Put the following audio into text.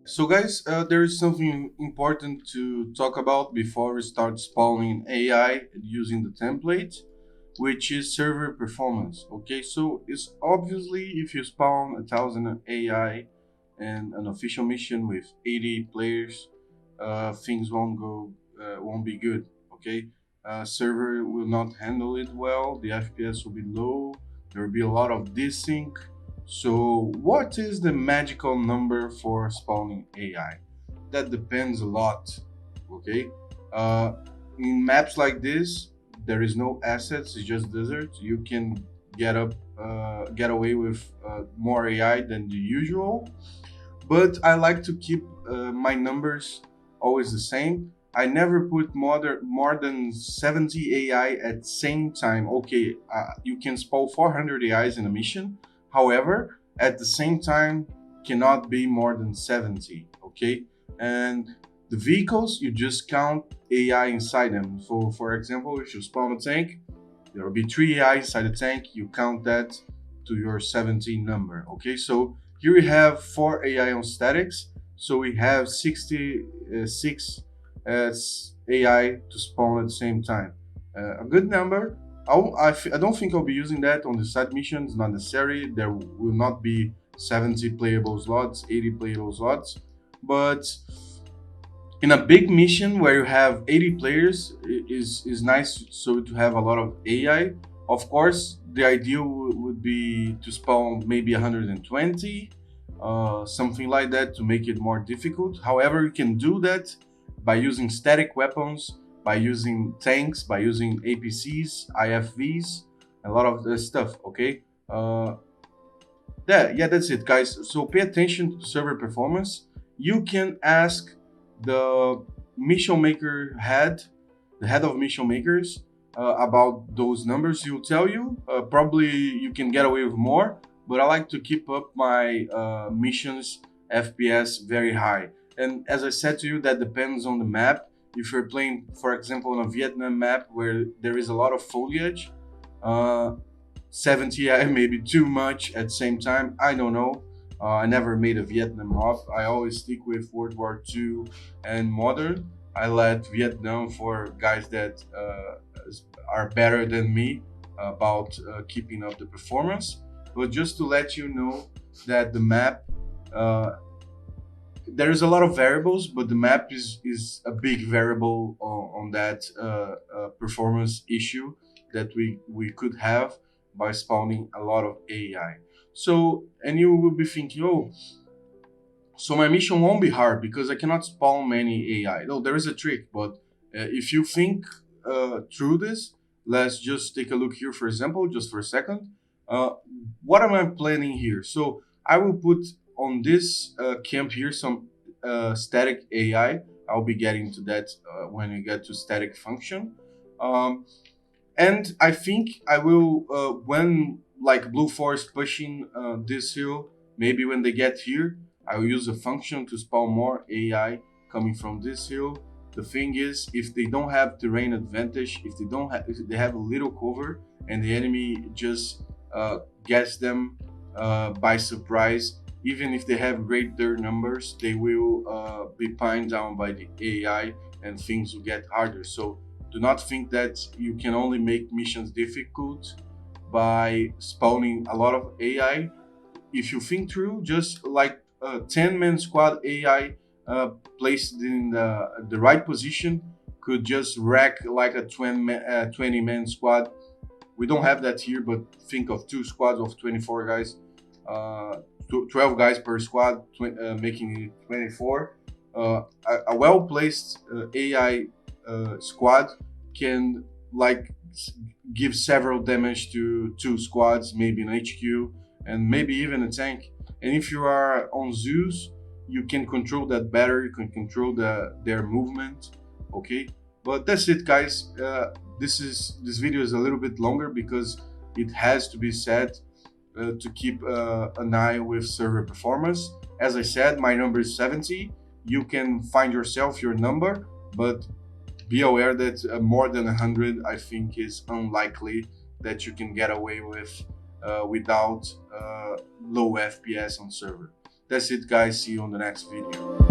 So, guys, there is something important to talk about before we start spawning AI using the template, which is server performance. Okay, so it's obviously if you spawn 1,000 AI and an official mission with 80 players, things won't be good. Okay, server will not handle it well. The FPS will be low. There will be a lot of desync. So, what is the magical number for spawning AI? That depends a lot. Okay, uh, in maps like this, there is no assets; it's just desert. You can get away with more AI than the usual, but I like to keep my numbers always the same. I never put more than 70 AI at same time. Okay, you can spawn 400 AIs in a mission. However, at the same time, cannot be more than 70. Okay, and the vehicles you just count AI inside them. So, for example, if you spawn a tank, there will be three AI inside the tank. You count that to your 17 number. Okay, so here we have four AI on statics. So we have 66 AI to spawn at the same time. A good number. I don't think I'll be using that on the side missions. Not necessary. There will not be 70 playable slots, 80 playable slots. But in a big mission where you have 80 players is nice, so to have a lot of AI. Of course, the ideal would be to spawn maybe 120, something like that, to make it more difficult. However, you can do that by using static weapons, by using tanks, by using APCs, IFVs, a lot of this stuff. Okay, yeah, that's it, guys. So pay attention to the server performance. You can ask the mission maker head, the head of mission makers, about those numbers. He'll tell you. Probably you can get away with more, but I like to keep up my missions FPS very high. And as I said to you, that depends on the map. If you're playing, for example, on a Vietnam map where there is a lot of foliage, uh, 70 may be too much at the same time. I don't know. I never made a Vietnam off. I always stick with World War II and modern. I let Vietnam for guys that are better than me about keeping up the performance. But just to let you know that the map, uh, there is a lot of variables, but the map is a big variable on that performance issue that we could have by spawning a lot of AI. So, and you will be thinking, oh, so my mission won't be hard because I cannot spawn many AI. No, there is a trick, but if you think through this, let's just take a look here, for example, just for a second. Uh, what am I planning here? So I will put on this camp here some static AI. I'll be getting to that when we get to static function. Um, and I think I will when like blue forest pushing this hill, maybe when they get here, I will use a function to spawn more AI coming from this hill. The thing is, if they don't have terrain advantage, if they have a little cover and the enemy just gets them by surprise, even if they have greater numbers, they will be pinned down by the AI and things will get harder. So do not think that you can only make missions difficult by spawning a lot of AI. If you think through, just like a 10-man squad AI placed in the right position could just wreck like a 20-man squad. We don't have that here, but think of two squads of 24 guys, 12 guys per squad, making it 24. A well placed AI squad can like give several damage to two squads, maybe an HQ, and maybe even a tank. And if you are on Zeus, you can control that better. You can control their movement. Okay, but that's it, guys. This video is a little bit longer because it has to be said to keep an eye with server performance. As I said, my number is 70. You can find yourself your number, but be aware that more than 100, I think, is unlikely that you can get away with without low FPS on server. That's it, guys. See you on the next video.